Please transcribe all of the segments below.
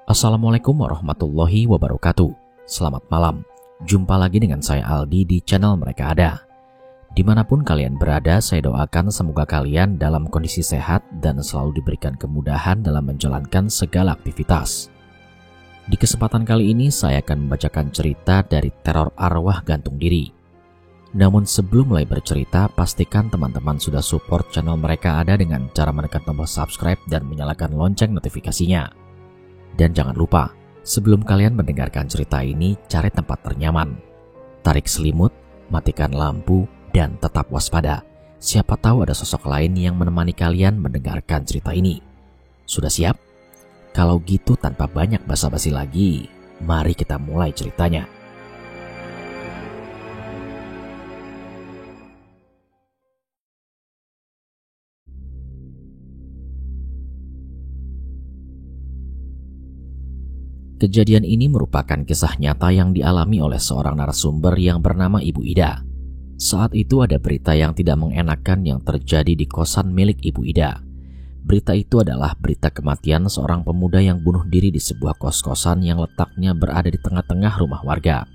Assalamualaikum warahmatullahi wabarakatuh. Selamat malam. Jumpa lagi dengan saya Aldi di channel Mereka Ada. Dimanapun kalian berada, saya doakan semoga kalian dalam kondisi sehat dan selalu diberikan kemudahan dalam menjalankan segala aktivitas. Di kesempatan kali ini saya akan membacakan cerita dari teror arwah gantung diri. Namun sebelum mulai bercerita, pastikan teman-teman sudah support channel Mereka Ada dengan cara menekan tombol subscribe dan menyalakan lonceng notifikasinya. Dan jangan lupa, sebelum kalian mendengarkan cerita ini, cari tempat ternyaman. Tarik selimut, matikan lampu, dan tetap waspada. Siapa tahu ada sosok lain yang menemani kalian mendengarkan cerita ini. Sudah siap? Kalau gitu tanpa banyak basa-basi lagi, mari kita mulai ceritanya. Kejadian ini merupakan kisah nyata yang dialami oleh seorang narasumber yang bernama Ibu Ida. Saat itu ada berita yang tidak mengenakan yang terjadi di kosan milik Ibu Ida. Berita itu adalah berita kematian seorang pemuda yang bunuh diri di sebuah kos-kosan yang letaknya berada di tengah-tengah rumah warga.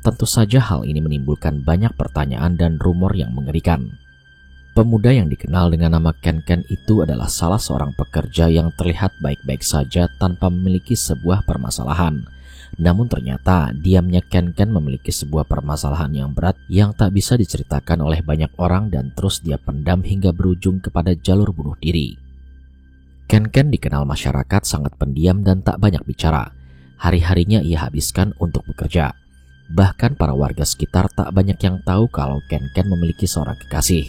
Tentu saja hal ini menimbulkan banyak pertanyaan dan rumor yang mengerikan. Pemuda yang dikenal dengan nama Ken itu adalah salah seorang pekerja yang terlihat baik-baik saja tanpa memiliki sebuah permasalahan. Namun ternyata diamnya Ken memiliki sebuah permasalahan yang berat yang tak bisa diceritakan oleh banyak orang dan terus dia pendam hingga berujung kepada jalur bunuh diri. Ken dikenal masyarakat sangat pendiam dan tak banyak bicara. Hari-harinya ia habiskan untuk bekerja. Bahkan para warga sekitar tak banyak yang tahu kalau Ken memiliki seorang kekasih.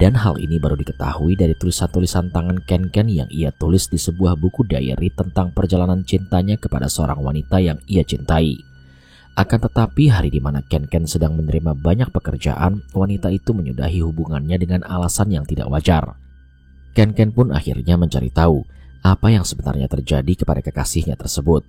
Dan hal ini baru diketahui dari tulisan-tulisan tangan Ken yang ia tulis di sebuah buku diary tentang perjalanan cintanya kepada seorang wanita yang ia cintai. Akan tetapi hari di mana Ken sedang menerima banyak pekerjaan, wanita itu menyudahi hubungannya dengan alasan yang tidak wajar. Ken pun akhirnya mencari tahu apa yang sebenarnya terjadi kepada kekasihnya tersebut.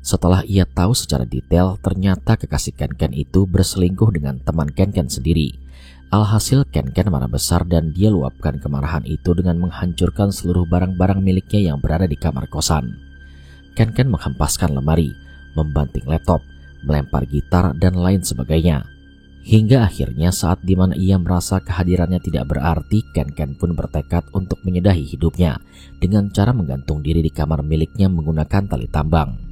Setelah ia tahu secara detail, ternyata kekasih Ken itu berselingkuh dengan teman Ken sendiri. Alhasil Ken marah besar dan dia luapkan kemarahan itu dengan menghancurkan seluruh barang-barang miliknya yang berada di kamar kosan. Ken menghempaskan lemari, membanting laptop, melempar gitar, dan lain sebagainya. Hingga akhirnya saat dimana ia merasa kehadirannya tidak berarti, Ken pun bertekad untuk menyudahi hidupnya dengan cara menggantung diri di kamar miliknya menggunakan tali tambang.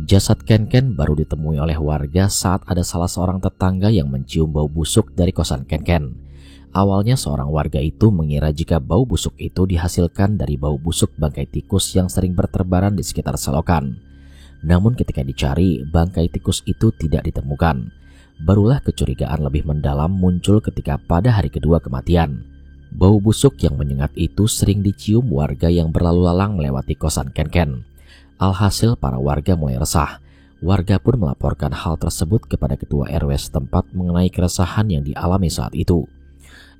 Jasad Ken baru ditemui oleh warga saat ada salah seorang tetangga yang mencium bau busuk dari kosan Ken. Awalnya seorang warga itu mengira jika bau busuk itu dihasilkan dari bau busuk bangkai tikus yang sering berterbaran di sekitar selokan. Namun ketika dicari, bangkai tikus itu tidak ditemukan. Barulah kecurigaan lebih mendalam muncul ketika pada hari kedua kematian. Bau busuk yang menyengat itu sering dicium warga yang berlalu lalang melewati kosan Ken. Alhasil para warga mulai resah. Warga pun melaporkan hal tersebut kepada ketua RW setempat mengenai keresahan yang dialami saat itu.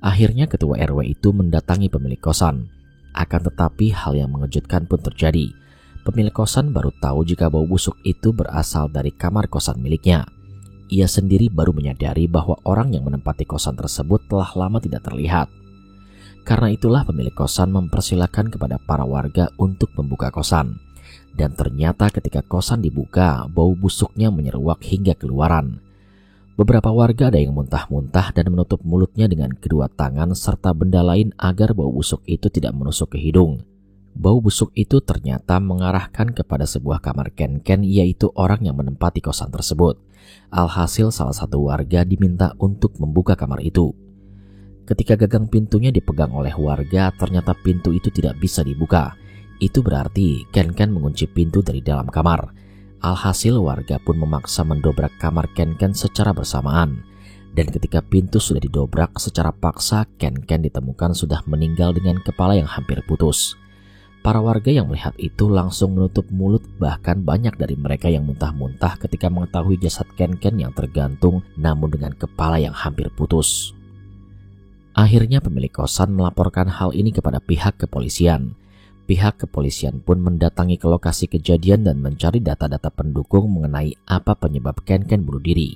Akhirnya ketua RW itu mendatangi pemilik kosan. Akan tetapi hal yang mengejutkan pun terjadi. Pemilik kosan baru tahu jika bau busuk itu berasal dari kamar kosan miliknya. Ia sendiri baru menyadari bahwa orang yang menempati kosan tersebut telah lama tidak terlihat. Karena itulah pemilik kosan mempersilahkan kepada para warga untuk membuka kosan. Dan ternyata ketika kosan dibuka, bau busuknya menyeruak hingga keluaran. Beberapa warga ada yang muntah-muntah dan menutup mulutnya dengan kedua tangan serta benda lain agar bau busuk itu tidak menusuk ke hidung. Bau busuk itu ternyata mengarahkan kepada sebuah kamar Ken yaitu orang yang menempati kosan tersebut. Alhasil salah satu warga diminta untuk membuka kamar itu. Ketika gagang pintunya dipegang oleh warga, ternyata pintu itu tidak bisa dibuka. Itu berarti Ken mengunci pintu dari dalam kamar. Alhasil warga pun memaksa mendobrak kamar Ken secara bersamaan. Dan ketika pintu sudah didobrak secara paksa, Ken ditemukan sudah meninggal dengan kepala yang hampir putus. Para warga yang melihat itu langsung menutup mulut, bahkan banyak dari mereka yang muntah-muntah ketika mengetahui jasad Ken yang tergantung namun dengan kepala yang hampir putus. Akhirnya pemilik kosan melaporkan hal ini kepada pihak kepolisian. Pihak kepolisian pun mendatangi ke lokasi kejadian dan mencari data-data pendukung mengenai apa penyebab Ken bunuh diri.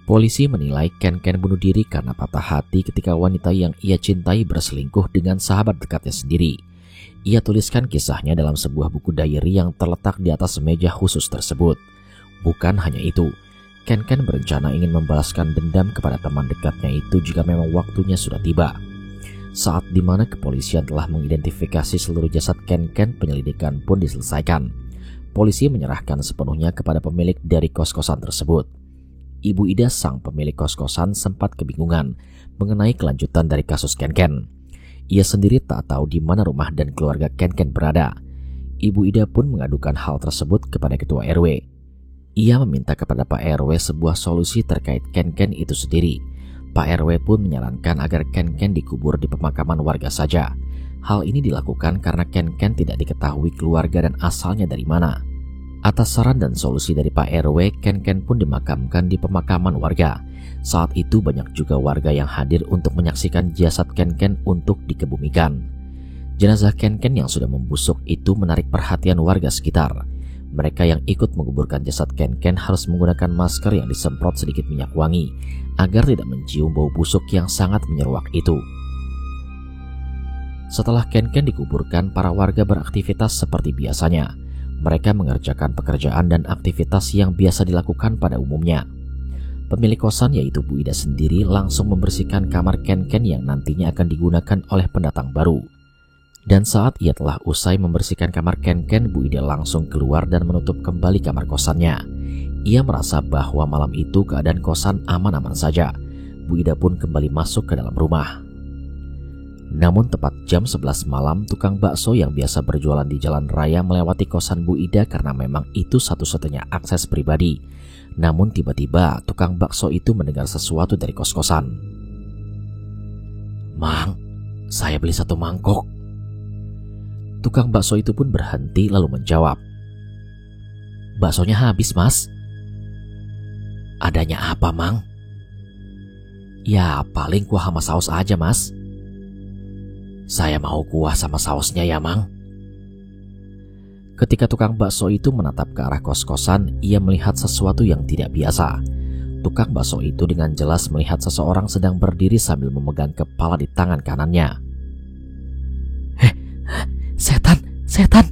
Polisi menilai Ken bunuh diri karena patah hati ketika wanita yang ia cintai berselingkuh dengan sahabat dekatnya sendiri. Ia tuliskan kisahnya dalam sebuah buku diary yang terletak di atas meja khusus tersebut. Bukan hanya itu, Ken berencana ingin membalaskan dendam kepada teman dekatnya itu jika memang waktunya sudah tiba. Saat dimana kepolisian telah mengidentifikasi seluruh jasad Ken, penyelidikan pun diselesaikan. Polisi menyerahkan sepenuhnya kepada pemilik dari kos-kosan tersebut. Ibu Ida, sang pemilik kos-kosan, sempat kebingungan mengenai kelanjutan dari kasus Ken. Ia sendiri tak tahu di mana rumah dan keluarga Ken berada. Ibu Ida pun mengadukan hal tersebut kepada ketua RW. Ia meminta kepada Pak RW sebuah solusi terkait Ken itu sendiri. Pak RW pun menyarankan agar Ken dikubur di pemakaman warga saja. Hal ini dilakukan karena Ken tidak diketahui keluarga dan asalnya dari mana. Atas saran dan solusi dari Pak RW, Ken pun dimakamkan di pemakaman warga. Saat itu banyak juga warga yang hadir untuk menyaksikan jasad Ken untuk dikebumikan. Jenazah Ken yang sudah membusuk itu menarik perhatian warga sekitar. Mereka yang ikut menguburkan jasad Ken harus menggunakan masker yang disemprot sedikit minyak wangi agar tidak mencium bau busuk yang sangat menyeruak itu. Setelah Ken dikuburkan, para warga beraktivitas seperti biasanya. Mereka mengerjakan pekerjaan dan aktivitas yang biasa dilakukan pada umumnya. Pemilik kosan, yaitu Bu Ida sendiri, langsung membersihkan kamar Ken yang nantinya akan digunakan oleh pendatang baru. Dan saat ia telah usai membersihkan kamar Ken, Bu Ida langsung keluar dan menutup kembali kamar kosannya. Ia merasa bahwa malam itu keadaan kosan aman-aman saja. Bu Ida pun kembali masuk ke dalam rumah. Namun tepat jam 11 malam, tukang bakso yang biasa berjualan di jalan raya melewati kosan Bu Ida karena memang itu satu-satunya akses pribadi. Namun tiba-tiba tukang bakso itu mendengar sesuatu dari kos-kosan. "Mang, saya beli 1 mangkok." Tukang bakso itu pun berhenti lalu menjawab, "Baksonya habis, Mas." "Adanya apa, Mang?" "Ya paling kuah sama saus aja, Mas." "Saya mau kuah sama sausnya ya, Mang." Ketika tukang bakso itu menatap ke arah kos-kosan, ia melihat sesuatu yang tidak biasa. Tukang bakso itu dengan jelas melihat seseorang sedang berdiri sambil memegang kepala di tangan kanannya. Setan! Setan!"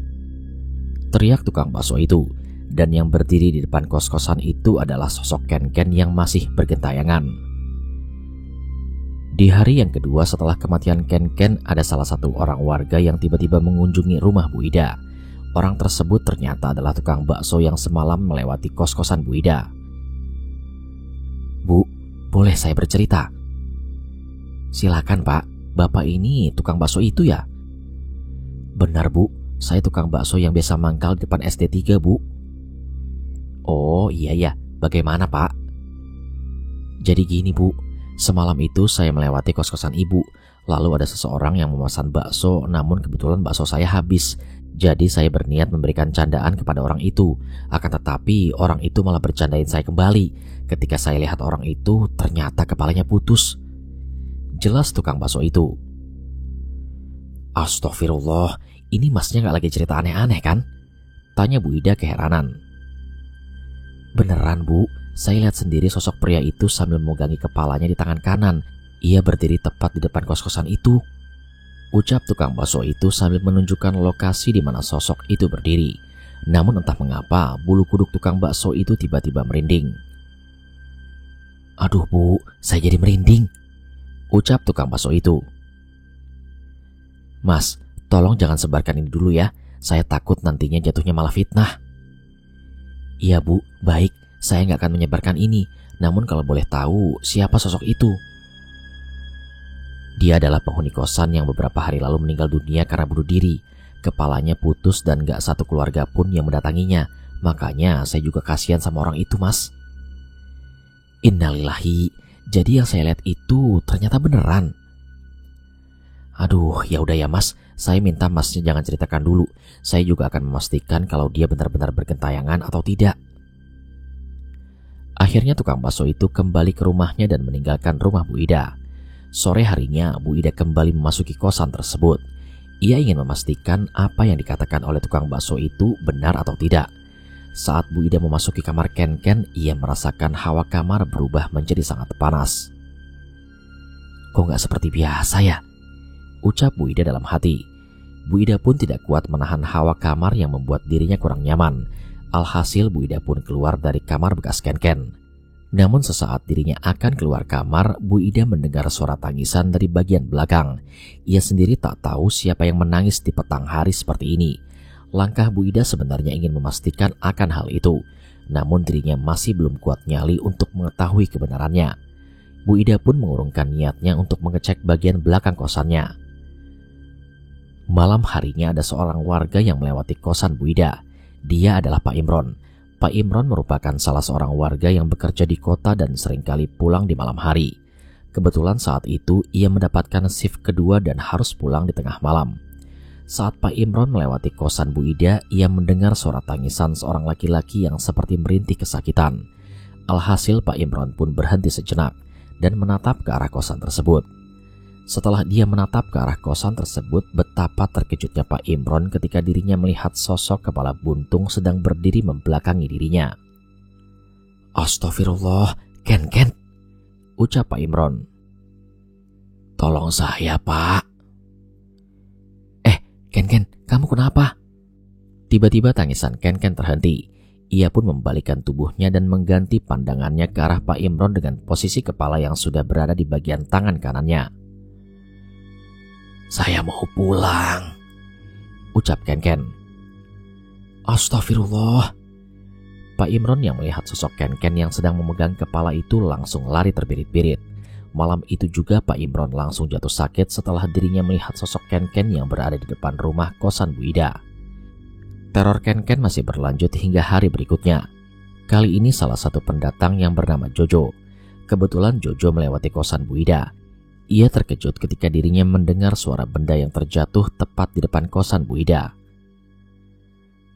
teriak tukang bakso itu. Dan yang berdiri di depan kos-kosan itu adalah sosok Ken yang masih bergentayangan. Di hari yang kedua setelah kematian Ken, ada salah satu orang warga yang tiba-tiba mengunjungi rumah Bu Ida. Orang tersebut ternyata adalah tukang bakso yang semalam melewati kos-kosan Bu Ida. "Bu, boleh saya bercerita?" "Silakan, Pak. Bapak ini tukang bakso itu ya?" "Benar, Bu. Saya tukang bakso yang biasa mangkal di depan SD 3, Bu." "Oh iya ya, bagaimana, Pak?" "Jadi gini, Bu. Semalam itu saya melewati kos-kosan Ibu. Lalu ada seseorang yang memesan bakso, namun kebetulan bakso saya habis. Jadi saya berniat memberikan candaan kepada orang itu. Akan tetapi orang itu malah bercandain saya kembali. Ketika saya lihat orang itu, ternyata kepalanya putus." Jelas tukang bakso itu. "Astagfirullah, ini Masnya gak lagi cerita aneh-aneh kan?" tanya Bu Ida keheranan. "Beneran, Bu. Saya lihat sendiri sosok pria itu sambil memegangi kepalanya di tangan kanan. Ia berdiri tepat di depan kos-kosan itu," ucap tukang bakso itu sambil menunjukkan lokasi di mana sosok itu berdiri. Namun entah mengapa bulu kuduk tukang bakso itu tiba-tiba merinding. "Aduh, Bu, saya jadi merinding," ucap tukang bakso itu. "Mas, tolong jangan sebarkan ini dulu ya. Saya takut nantinya jatuhnya malah fitnah." "Iya, Bu, baik. Saya nggak akan menyebarkan ini. Namun kalau boleh tahu, siapa sosok itu?" "Dia adalah penghuni kosan yang beberapa hari lalu meninggal dunia karena bunuh diri. Kepalanya putus dan gak satu keluarga pun yang mendatanginya. Makanya saya juga kasihan sama orang itu, Mas." "Innalillahi, jadi yang saya lihat itu ternyata beneran." "Aduh, ya udah ya, Mas. Saya minta Masnya jangan ceritakan dulu. Saya juga akan memastikan kalau dia benar-benar bergentayangan atau tidak." Akhirnya tukang bakso itu kembali ke rumahnya dan meninggalkan rumah Bu Ida. Sore harinya Bu Ida kembali memasuki kosan tersebut. Ia ingin memastikan apa yang dikatakan oleh tukang bakso itu benar atau tidak. Saat Bu Ida memasuki kamar Ken, ia merasakan hawa kamar berubah menjadi sangat panas. "Kok gak seperti biasa ya?" ucap Bu Ida dalam hati. Bu Ida pun tidak kuat menahan hawa kamar yang membuat dirinya kurang nyaman. Alhasil Bu Ida pun keluar dari kamar bekas Ken-Ken. Namun sesaat dirinya akan keluar kamar, Bu Ida mendengar suara tangisan dari bagian belakang. Ia sendiri tak tahu siapa yang menangis di petang hari seperti ini. Langkah Bu Ida sebenarnya ingin memastikan akan hal itu, namun dirinya masih belum kuat nyali untuk mengetahui kebenarannya. Bu Ida pun mengurungkan niatnya untuk mengecek bagian belakang kosannya. Malam harinya ada seorang warga yang melewati kosan Bu Ida. Dia adalah Pak Imron. Pak Imron merupakan salah seorang warga yang bekerja di kota dan seringkali pulang di malam hari. Kebetulan saat itu ia mendapatkan shift kedua dan harus pulang di tengah malam. Saat Pak Imron melewati kosan Bu Ida, ia mendengar suara tangisan seorang laki-laki yang seperti merintih kesakitan. Alhasil Pak Imron pun berhenti sejenak dan menatap ke arah kosan tersebut. Setelah dia menatap ke arah kosan tersebut, betapa terkejutnya Pak Imron ketika dirinya melihat sosok kepala buntung sedang berdiri membelakangi dirinya. "Astagfirullah, Ken, ucap Pak Imron. "Tolong saya, Pak." Ken, kamu kenapa?" Tiba-tiba tangisan Ken terhenti. Ia pun membalikkan tubuhnya dan mengganti pandangannya ke arah Pak Imron dengan posisi kepala yang sudah berada di bagian tangan kanannya. "Saya mau pulang," ucap Ken. "Astagfirullah." Pak Imron yang melihat sosok Ken yang sedang memegang kepala itu langsung lari terbirit-birit. Malam itu juga Pak Imron langsung jatuh sakit setelah dirinya melihat sosok Ken yang berada di depan rumah kosan Bu Ida. Teror Ken masih berlanjut hingga hari berikutnya. Kali ini salah satu pendatang yang bernama Jojo. Kebetulan Jojo melewati kosan Bu Ida. Ia terkejut ketika dirinya mendengar suara benda yang terjatuh tepat di depan kosan Bu Ida.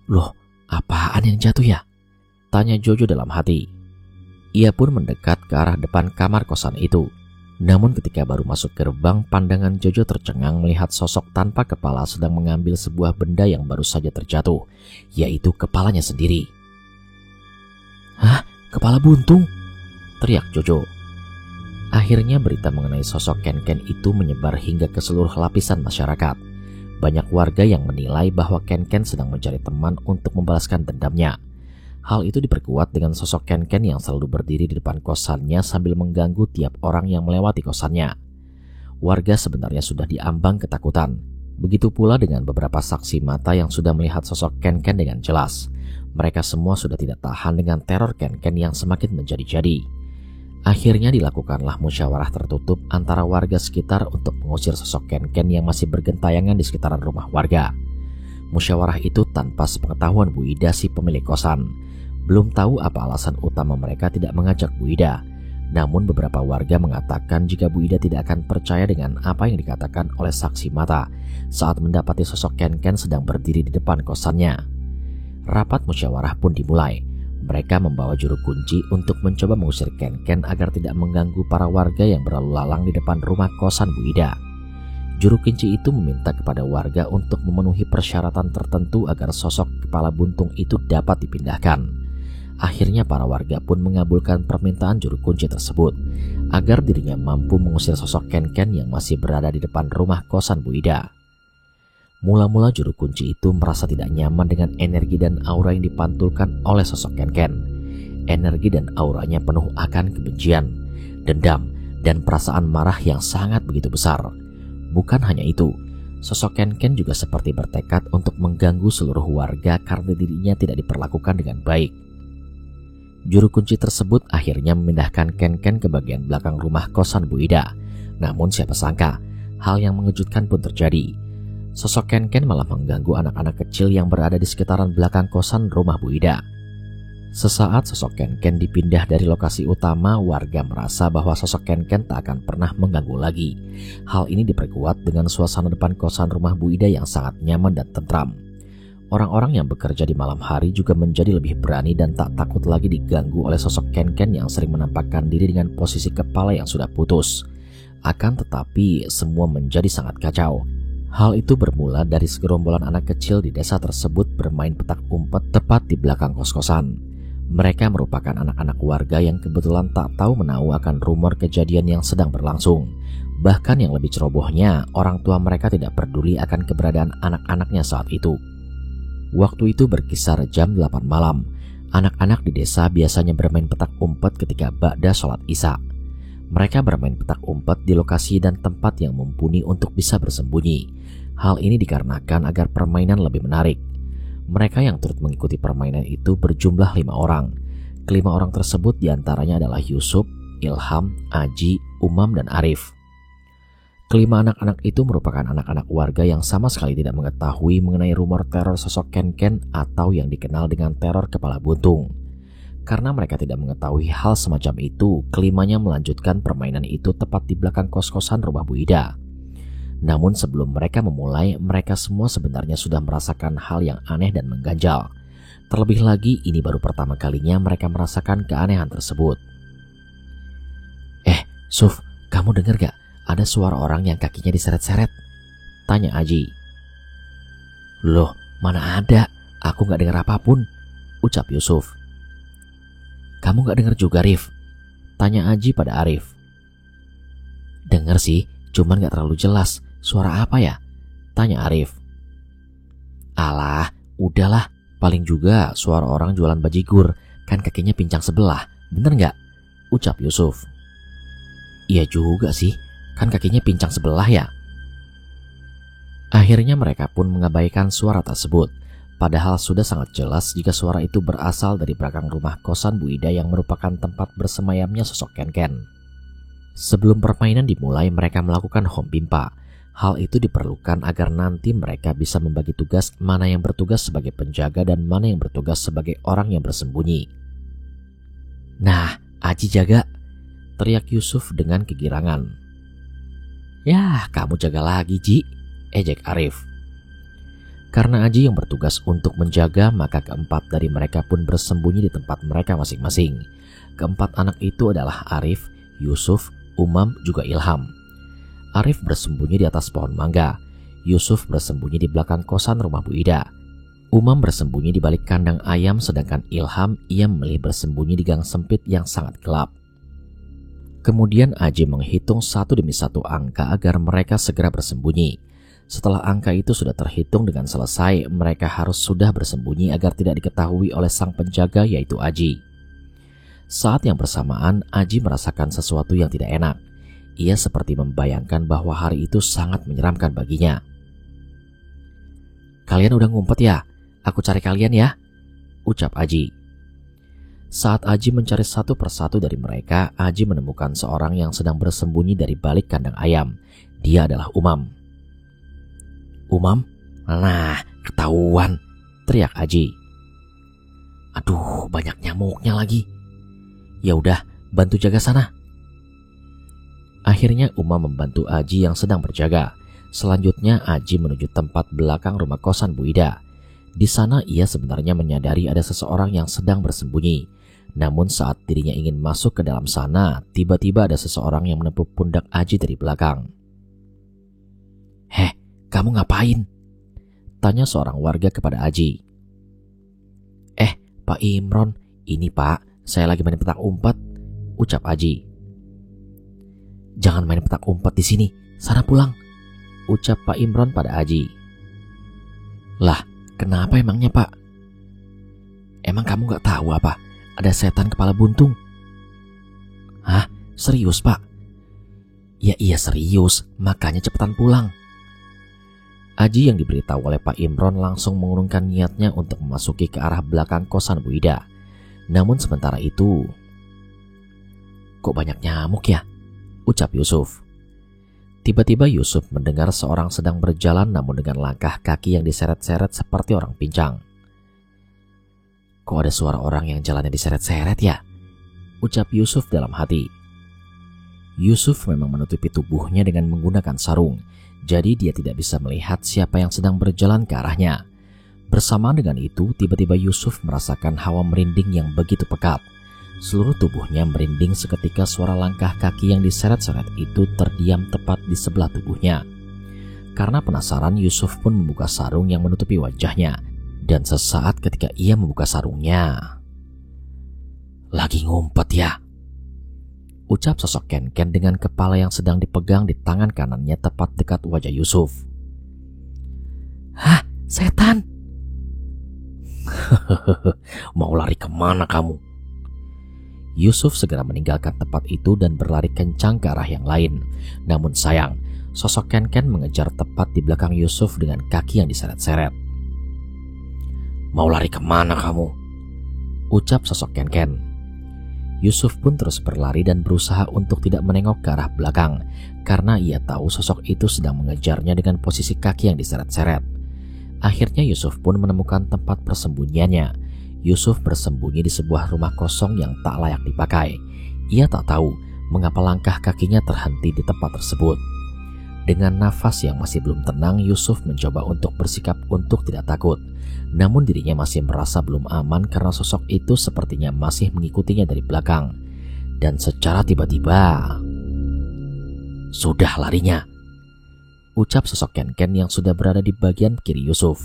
"Loh, apaan yang jatuh ya?" tanya Jojo dalam hati. Ia pun mendekat ke arah depan kamar kosan itu. Namun ketika baru masuk gerbang, pandangan Jojo tercengang melihat sosok tanpa kepala sedang mengambil sebuah benda yang baru saja terjatuh, yaitu kepalanya sendiri. "Hah? Kepala buntung?" teriak Jojo. Akhirnya berita mengenai sosok Ken itu menyebar hingga ke seluruh lapisan masyarakat. Banyak warga yang menilai bahwa Ken sedang mencari teman untuk membalaskan dendamnya. Hal itu diperkuat dengan sosok Ken yang selalu berdiri di depan kosannya sambil mengganggu tiap orang yang melewati kosannya. Warga sebenarnya sudah diambang ketakutan. Begitu pula dengan beberapa saksi mata yang sudah melihat sosok Ken dengan jelas. Mereka semua sudah tidak tahan dengan teror Ken yang semakin menjadi-jadi. Akhirnya dilakukanlah musyawarah tertutup antara warga sekitar untuk mengusir sosok Ken yang masih bergentayangan di sekitaran rumah warga. Musyawarah itu tanpa sepengetahuan Bu Ida si pemilik kosan. Belum tahu apa alasan utama mereka tidak mengajak Bu Ida. Namun beberapa warga mengatakan jika Bu Ida tidak akan percaya dengan apa yang dikatakan oleh saksi mata saat mendapati sosok Ken sedang berdiri di depan kosannya. Rapat musyawarah pun dimulai. Mereka membawa juru kunci untuk mencoba mengusir Ken agar tidak mengganggu para warga yang berlalu lalang di depan rumah kosan Bu Ida. Juru kunci itu meminta kepada warga untuk memenuhi persyaratan tertentu agar sosok kepala buntung itu dapat dipindahkan. Akhirnya para warga pun mengabulkan permintaan juru kunci tersebut agar dirinya mampu mengusir sosok Ken yang masih berada di depan rumah kosan Bu Ida. Mula-mula juru kunci itu merasa tidak nyaman dengan energi dan aura yang dipantulkan oleh sosok Ken. Energi dan auranya penuh akan kebencian, dendam, dan perasaan marah yang sangat begitu besar. Bukan hanya itu, sosok Ken juga seperti bertekad untuk mengganggu seluruh warga karena dirinya tidak diperlakukan dengan baik. Juru kunci tersebut akhirnya memindahkan Ken ke bagian belakang rumah kosan Bu Ida. Namun siapa sangka, hal yang mengejutkan pun terjadi. Sosok Ken malah mengganggu anak-anak kecil yang berada di sekitaran belakang kosan rumah Bu Ida. Sesaat sosok Ken dipindah dari lokasi utama, warga merasa bahwa sosok Ken tak akan pernah mengganggu lagi. Hal ini diperkuat dengan suasana depan kosan rumah Bu Ida yang sangat nyaman dan tentram. Orang-orang yang bekerja di malam hari juga menjadi lebih berani dan tak takut lagi diganggu oleh sosok Ken yang sering menampakkan diri dengan posisi kepala yang sudah putus. Akan tetapi semua menjadi sangat kacau. Hal itu bermula dari segerombolan anak kecil di desa tersebut bermain petak umpet tepat di belakang kos-kosan. Mereka merupakan anak-anak warga yang kebetulan tak tahu menahu akan rumor kejadian yang sedang berlangsung. Bahkan yang lebih cerobohnya, orang tua mereka tidak peduli akan keberadaan anak-anaknya saat itu. Waktu itu berkisar jam 8 malam. Anak-anak di desa biasanya bermain petak umpet ketika ba'da sholat isya. Mereka bermain petak umpet di lokasi dan tempat yang mumpuni untuk bisa bersembunyi. Hal ini dikarenakan agar permainan lebih menarik. Mereka yang turut mengikuti permainan itu berjumlah 5 orang. Kelima orang tersebut diantaranya adalah Yusuf, Ilham, Aji, Umam, dan Arif. Kelima anak-anak itu merupakan anak-anak warga yang sama sekali tidak mengetahui mengenai rumor teror sosok Ken-Ken atau yang dikenal dengan teror kepala buntung. Karena mereka tidak mengetahui hal semacam itu, kelimanya melanjutkan permainan itu tepat di belakang kos-kosan rumah Bu Ida. Namun sebelum mereka memulai, mereka semua sebenarnya sudah merasakan hal yang aneh dan mengganjal. Terlebih lagi, ini baru pertama kalinya mereka merasakan keanehan tersebut. Suf, kamu dengar gak? Ada suara orang yang kakinya diseret-seret, tanya Aji. Loh, mana ada? Aku gak dengar apapun, ucap Yusuf. Kamu gak dengar juga, Rif? Tanya Aji pada Arif. Dengar sih, cuman gak terlalu jelas. Suara apa ya? Tanya Arif. Alah, udahlah. Paling juga suara orang jualan bajigur. Kan kakinya pincang sebelah. Bener gak? Ucap Yusuf. Iya juga sih. Kan kakinya pincang sebelah ya. Akhirnya mereka pun mengabaikan suara tersebut. Padahal sudah sangat jelas jika suara itu berasal dari belakang rumah kosan Bu Ida yang merupakan tempat bersemayamnya sosok Ken-Ken. Sebelum permainan dimulai, mereka melakukan home pimpa. Hal itu diperlukan agar nanti mereka bisa membagi tugas mana yang bertugas sebagai penjaga dan mana yang bertugas sebagai orang yang bersembunyi. Nah, Aji jaga, teriak Yusuf dengan kegirangan. Yah, kamu jaga lagi, Ji, ejek Arif. Karena Aji yang bertugas untuk menjaga, maka keempat dari mereka pun bersembunyi di tempat mereka masing-masing. Keempat anak itu adalah Arif, Yusuf, Umam, juga Ilham. Arif bersembunyi di atas pohon mangga. Yusuf bersembunyi di belakang kosan rumah Bu Ida. Umam bersembunyi di balik kandang ayam, sedangkan Ilham ia memilih bersembunyi di gang sempit yang sangat gelap. Kemudian Aji menghitung satu demi satu angka agar mereka segera bersembunyi. Setelah angka itu sudah terhitung dengan selesai, mereka harus sudah bersembunyi agar tidak diketahui oleh sang penjaga, yaitu Aji. Saat yang bersamaan, Aji merasakan sesuatu yang tidak enak. Ia seperti membayangkan bahwa hari itu sangat menyeramkan baginya. Kalian udah ngumpet ya? Aku cari kalian ya, ucap Aji. Saat Aji mencari satu persatu dari mereka, Aji menemukan seorang yang sedang bersembunyi dari balik kandang ayam. Dia adalah Umam. Umam? Nah, ketahuan, teriak Aji. Aduh, banyak nyamuknya lagi. Ya udah, bantu jaga sana. Akhirnya Umam membantu Aji yang sedang berjaga. Selanjutnya Aji menuju tempat belakang rumah kosan Bu Ida. Di sana ia sebenarnya menyadari ada seseorang yang sedang bersembunyi. Namun saat dirinya ingin masuk ke dalam sana, tiba-tiba ada seseorang yang menepuk pundak Aji dari belakang. Heh, kamu ngapain? Tanya seorang warga kepada Aji. Pak Imron, ini Pak, saya lagi main petak umpet, ucap Aji. Jangan main petak umpet di sini, sana pulang, ucap Pak Imron pada Aji. Lah, kenapa emangnya Pak? Emang kamu gak tahu apa? Ada setan kepala buntung. Hah? Serius Pak? Ya iya serius, makanya cepetan pulang. Aji yang diberitahu oleh Pak Imron langsung mengurungkan niatnya untuk memasuki ke arah belakang kosan Bu Ida. Namun sementara itu, kok banyak nyamuk ya? Ucap Yusuf. Tiba-tiba Yusuf mendengar seorang sedang berjalan namun dengan langkah kaki yang diseret-seret seperti orang pincang. Kok ada suara orang yang jalannya diseret-seret ya? Ucap Yusuf dalam hati. Yusuf memang menutupi tubuhnya dengan menggunakan sarung, jadi dia tidak bisa melihat siapa yang sedang berjalan ke arahnya. Bersamaan dengan itu, tiba-tiba Yusuf merasakan hawa merinding yang begitu pekat. Seluruh tubuhnya merinding seketika suara langkah kaki yang diseret-seret itu terdiam tepat di sebelah tubuhnya. Karena penasaran, Yusuf pun membuka sarung yang menutupi wajahnya. Dan sesaat ketika ia membuka sarungnya, lagi ngumpet ya? Ucap sosok Ken dengan kepala yang sedang dipegang di tangan kanannya tepat dekat wajah Yusuf. "Hah, setan!" "Mau lari kemana kamu?" Yusuf segera meninggalkan tempat itu dan berlari kencang ke arah yang lain. Namun sayang, sosok Ken mengejar tepat di belakang Yusuf dengan kaki yang diseret-seret. "Mau lari kemana kamu?" ucap sosok Ken. Yusuf pun terus berlari dan berusaha untuk tidak menengok ke arah belakang karena ia tahu sosok itu sedang mengejarnya dengan posisi kaki yang diseret-seret. Akhirnya Yusuf pun menemukan tempat persembunyiannya. Yusuf bersembunyi di sebuah rumah kosong yang tak layak dipakai. Ia tak tahu mengapa langkah kakinya terhenti di tempat tersebut. Dengan nafas yang masih belum tenang, Yusuf mencoba untuk bersikap untuk tidak takut. Namun dirinya masih merasa belum aman karena sosok itu sepertinya masih mengikutinya dari belakang. Dan secara tiba-tiba, "Sudah larinya," ucap sosok Ken yang sudah berada di bagian kiri Yusuf.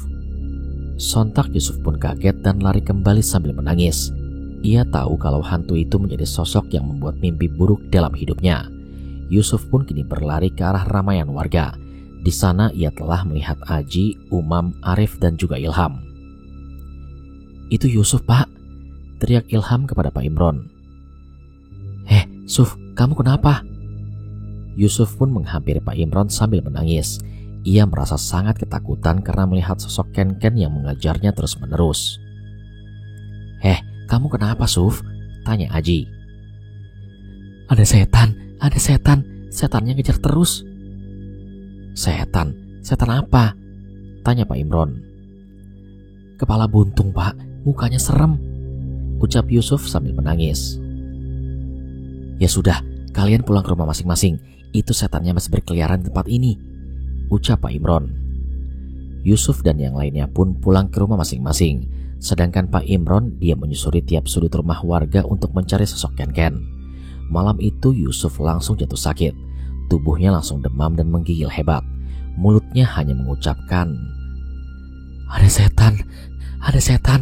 Sontak Yusuf pun kaget dan lari kembali sambil menangis. Ia tahu kalau hantu itu menjadi sosok yang membuat mimpi buruk dalam hidupnya. Yusuf pun kini berlari ke arah ramaian warga. Di sana ia telah melihat Aji, Umam, Arif, dan juga Ilham. "Itu Yusuf, Pak," teriak Ilham kepada Pak Imron. Suf, kamu kenapa?" Yusuf pun menghampiri Pak Imron sambil menangis. Ia merasa sangat ketakutan karena melihat sosok Ken yang mengejarnya terus-menerus. Kamu kenapa, Suf?" tanya Aji. Ada setan, setannya ngejar terus." Setan apa?" tanya Pak Imron. "Kepala buntung, Pak, mukanya serem," ucap Yusuf sambil menangis. "Ya sudah, kalian pulang ke rumah masing-masing, itu setannya masih berkeliaran di tempat ini," ucap Pak Imron. Yusuf dan yang lainnya pun pulang ke rumah masing-masing. Sedangkan Pak Imron, dia menyusuri tiap sudut rumah warga untuk mencari sosok Ken. Malam itu Yusuf langsung jatuh sakit. Tubuhnya langsung demam dan menggigil hebat. Mulutnya hanya mengucapkan, Ada setan.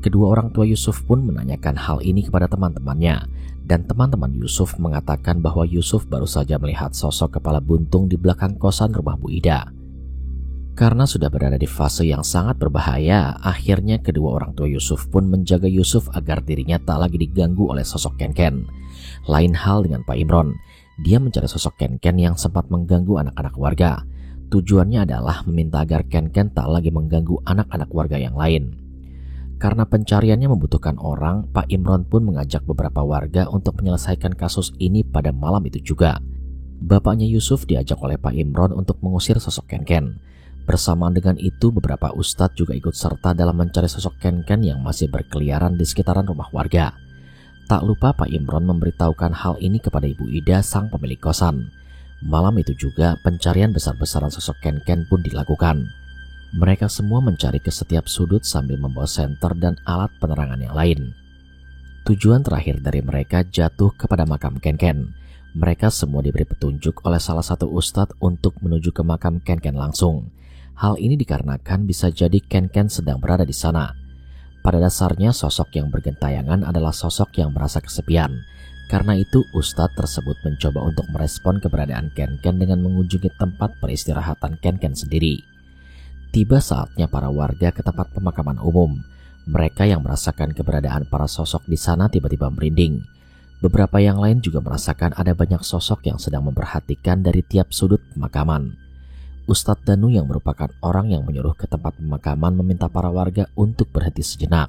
Kedua orang tua Yusuf pun menanyakan hal ini kepada teman-temannya. Dan teman-teman Yusuf mengatakan bahwa Yusuf baru saja melihat sosok kepala buntung di belakang kosan rumah Bu Ida. Karena sudah berada di fase yang sangat berbahaya, akhirnya kedua orang tua Yusuf pun menjaga Yusuf agar dirinya tak lagi diganggu oleh sosok Ken. Lain hal dengan Pak Imron, dia mencari sosok Ken yang sempat mengganggu anak-anak warga. Tujuannya adalah meminta agar Ken tak lagi mengganggu anak-anak warga yang lain. Karena pencariannya membutuhkan orang, Pak Imron pun mengajak beberapa warga untuk menyelesaikan kasus ini pada malam itu juga. Bapaknya Yusuf diajak oleh Pak Imron untuk mengusir sosok Ken. Bersamaan dengan itu, beberapa ustadz juga ikut serta dalam mencari sosok Ken yang masih berkeliaran di sekitaran rumah warga. Tak lupa Pak Imron memberitahukan hal ini kepada Ibu Ida, sang pemilik kosan. Malam itu juga pencarian besar-besaran sosok Ken pun dilakukan. Mereka semua mencari ke setiap sudut sambil membawa senter dan alat penerangan yang lain. Tujuan terakhir dari mereka jatuh kepada makam Ken. Mereka semua diberi petunjuk oleh salah satu ustadz untuk menuju ke makam Ken langsung. Hal ini dikarenakan bisa jadi Ken sedang berada di sana. Pada dasarnya sosok yang bergentayangan adalah sosok yang merasa kesepian. Karena itu ustadz tersebut mencoba untuk merespon keberadaan Ken dengan mengunjungi tempat peristirahatan Ken sendiri. Tiba saatnya para warga ke tempat pemakaman umum. Mereka yang merasakan keberadaan para sosok di sana tiba-tiba merinding. Beberapa yang lain juga merasakan ada banyak sosok yang sedang memperhatikan dari tiap sudut pemakaman. Ustadz Danu yang merupakan orang yang menyuruh ke tempat pemakaman meminta para warga untuk berhenti sejenak.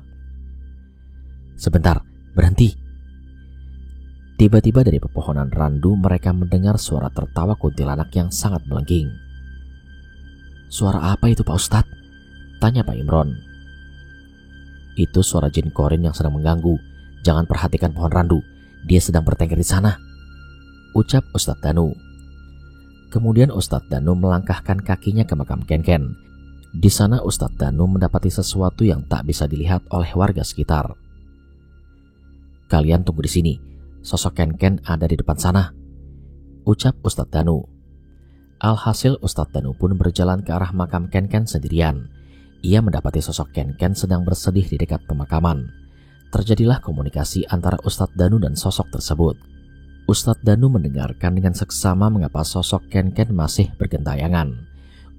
"Sebentar, berhenti." Tiba-tiba dari pepohonan randu mereka mendengar suara tertawa kuntilanak yang sangat melengking. "Suara apa itu, Pak Ustadz?" tanya Pak Imron. "Itu suara jin korin yang sedang mengganggu. Jangan perhatikan pohon randu. Dia sedang bertengkar di sana," ucap Ustadz Danu. Kemudian Ustadz Danu melangkahkan kakinya ke makam Ken. Di sana Ustadz Danu mendapati sesuatu yang tak bisa dilihat oleh warga sekitar. "Kalian tunggu di sini. Sosok Ken ada di depan sana," ucap Ustadz Danu. Alhasil Ustadz Danu pun berjalan ke arah makam Ken sendirian. Ia mendapati sosok Ken sedang bersedih di dekat pemakaman. Terjadilah komunikasi antara Ustadz Danu dan sosok tersebut. Ustadz Danu mendengarkan dengan seksama mengapa sosok Ken-Ken masih bergentayangan.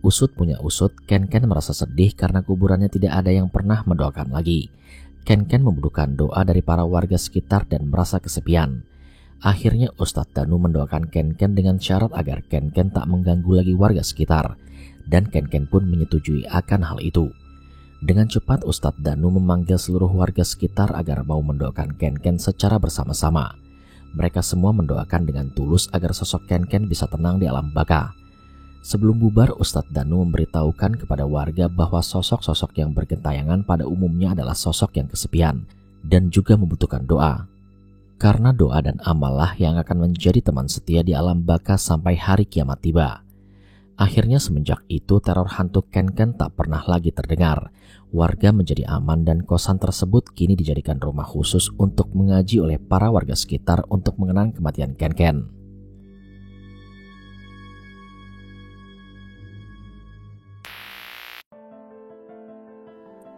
Usut punya usut, Ken-Ken merasa sedih karena kuburannya tidak ada yang pernah mendoakan lagi. Ken-Ken membutuhkan doa dari para warga sekitar dan merasa kesepian. Akhirnya Ustadz Danu mendoakan Ken-Ken dengan syarat agar Ken-Ken tak mengganggu lagi warga sekitar. Dan Ken-Ken pun menyetujui akan hal itu. Dengan cepat Ustadz Danu memanggil seluruh warga sekitar agar mau mendoakan Ken-Ken secara bersama-sama. Mereka semua mendoakan dengan tulus agar sosok Ken-Ken bisa tenang di alam baka. Sebelum bubar, Ustadz Danu memberitahukan kepada warga bahwa sosok-sosok yang bergentayangan pada umumnya adalah sosok yang kesepian dan juga membutuhkan doa. Karena doa dan amallah yang akan menjadi teman setia di alam baka sampai hari kiamat tiba. Akhirnya semenjak itu teror hantu Ken-Ken tak pernah lagi terdengar. Warga menjadi aman dan kosan tersebut kini dijadikan rumah khusus untuk mengaji oleh para warga sekitar untuk mengenang kematian Ken-Ken.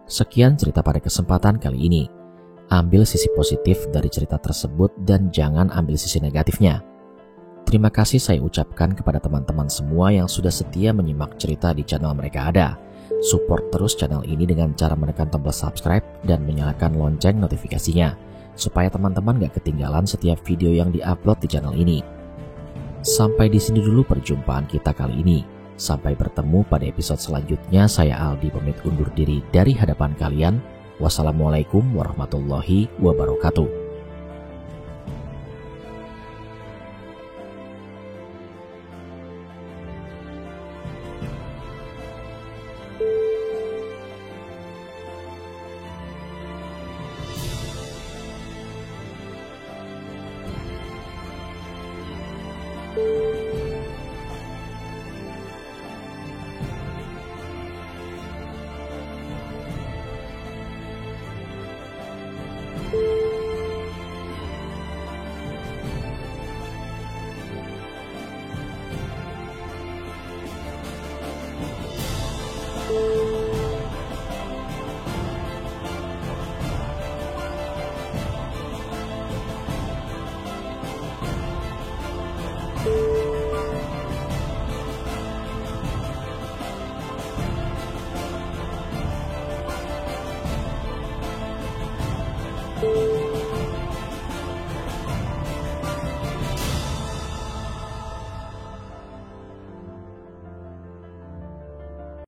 Sekian cerita pada kesempatan kali ini. Ambil sisi positif dari cerita tersebut dan jangan ambil sisi negatifnya. Terima kasih saya ucapkan kepada teman-teman semua yang sudah setia menyimak cerita di channel Mereka Ada. Support terus channel ini dengan cara menekan tombol subscribe dan menyalakan lonceng notifikasinya, supaya teman-teman gak ketinggalan setiap video yang diupload di channel ini. Sampai di sini dulu perjumpaan kita kali ini. Sampai bertemu pada episode selanjutnya. Saya Aldi pamit undur diri dari hadapan kalian. Wassalamualaikum warahmatullahi wabarakatuh.